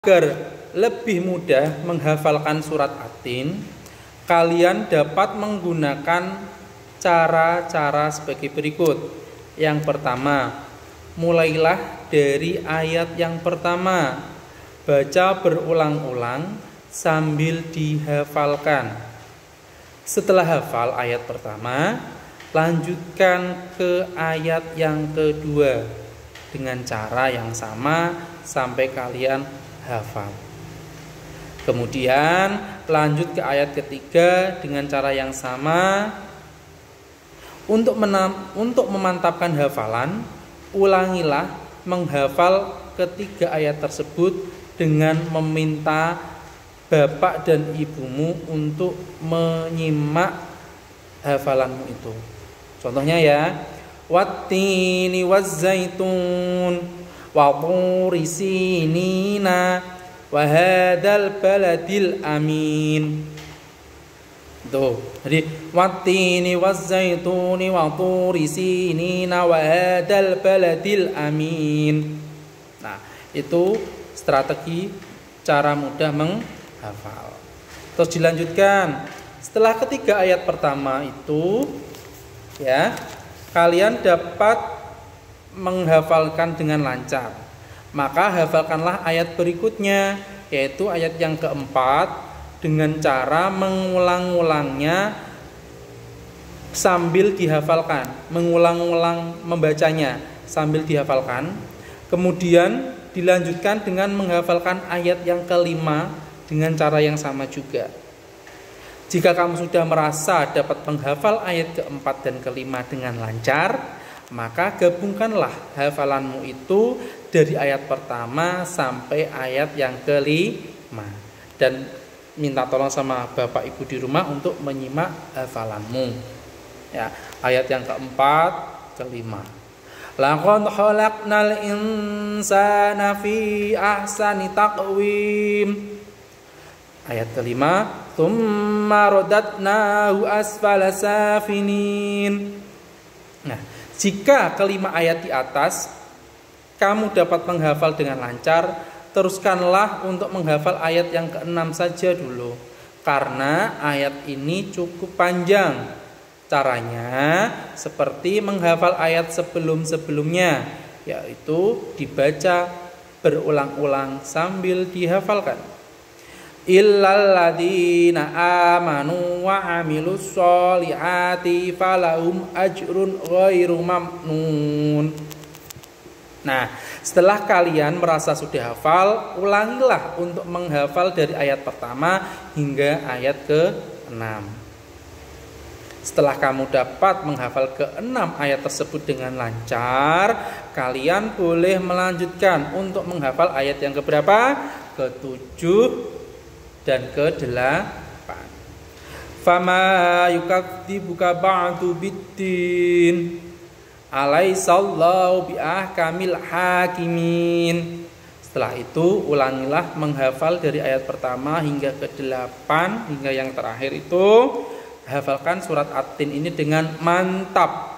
Agar lebih mudah menghafalkan surat At-Tin, kalian dapat menggunakan cara-cara sebagai berikut. Yang pertama, mulailah dari ayat yang pertama. Baca berulang-ulang sambil dihafalkan. Setelah hafal ayat pertama, lanjutkan ke ayat yang kedua dengan cara yang sama sampai kalian hafal. Kemudian lanjut ke ayat ketiga dengan cara yang sama. Untuk memantapkan hafalan, ulangilah menghafal ketiga ayat tersebut dengan meminta bapak dan ibumu untuk menyimak hafalanmu itu. Contohnya ya, wattini wazzaitun wa turi sinina wa hadzal baladil amin. Tuh, jadi wattini wazzaituni wa turi sinina wa hadzal baladil amin. Nah, itu strategi cara mudah menghafal. Terus dilanjutkan. Setelah ketiga ayat pertama itu ya, kalian dapat menghafalkan dengan lancar. Maka hafalkanlah ayat berikutnya, yaitu ayat yang keempat, dengan cara mengulang-ulangnya sambil dihafalkan, mengulang-ulang membacanya sambil dihafalkan. Kemudian dilanjutkan dengan menghafalkan ayat yang kelima dengan cara yang sama juga. Jika kamu sudah merasa dapat menghafal ayat keempat dan kelima dengan lancar, maka gabungkanlah hafalanmu itu dari ayat pertama sampai ayat yang kelima. Dan minta tolong sama bapak ibu di rumah untuk menyimak hafalanmu. Ya, ayat yang keempat, kelima. Laqad khalaqnal insana fi ahsani taqwim. Ayat kelima, tsumma radatnahu asfala safinin. Nah, jika kelima ayat di atas kamu dapat menghafal dengan lancar, teruskanlah untuk menghafal ayat yang keenam saja dulu, karena ayat ini cukup panjang. Caranya seperti menghafal ayat sebelum-sebelumnya, yaitu dibaca berulang-ulang sambil dihafalkan. Illal ladzina amanu wa amilus sholihati falahum ajrun ghairu mamnun. Nah, setelah kalian merasa sudah hafal, ulangilah untuk menghafal dari ayat pertama hingga ayat ke-6. Setelah kamu dapat menghafal ke-6 ayat tersebut dengan lancar, kalian boleh melanjutkan untuk menghafal ayat yang keberapa? Ke-7 dan ke-8. Fama yukadzibuka ba'du biddin alaihissallahu biahkamil hakimin. Setelah itu ulangilah menghafal dari ayat pertama hingga ke-8 hingga yang terakhir itu. Hafalkan surat At-Tin ini dengan mantap.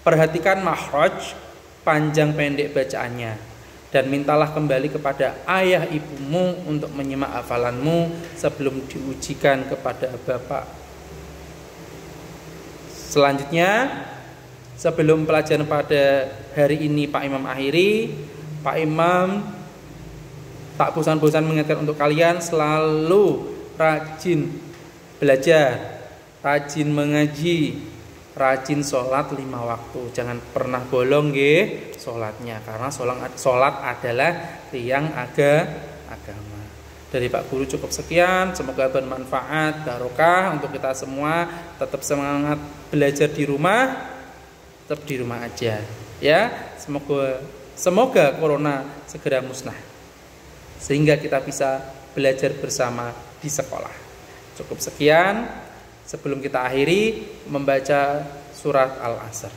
Perhatikan makhraj, panjang pendek bacaannya. Dan mintalah kembali kepada ayah ibumu untuk menyimak hafalanmu sebelum diujikan kepada bapak. Selanjutnya, sebelum pelajaran pada hari ini Pak Imam akhiri, Pak Imam tak bosan-bosan mengingatkan untuk kalian selalu rajin belajar, rajin mengaji, rajin sholat 5 waktu. Jangan pernah bolong nggih sholatnya, karena sholat adalah tiang agama. Dari Pak Guru cukup sekian, semoga bermanfaat, barokah untuk kita semua. Tetap semangat belajar di rumah, tetap di rumah aja ya. Semoga corona segera musnah sehingga kita bisa belajar bersama di sekolah. Cukup sekian. Sebelum kita akhiri membaca surat Al-Asr.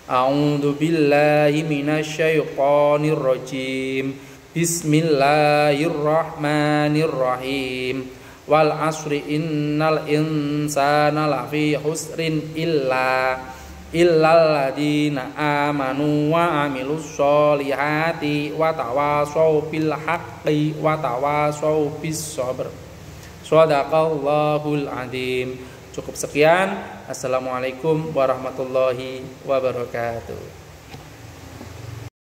A'udzu billahi minasyaitonir rajim. Bismillahirrahmanirrahim. Wal 'asri innal insana lafi khusrin illal ladzina amanu wa amilus solihati wa tawasau bil haqqi wa tawasau bis sabr. Shadaqallahul adzim. Cukup sekian. Assalamualaikum warahmatullahi wabarakatuh.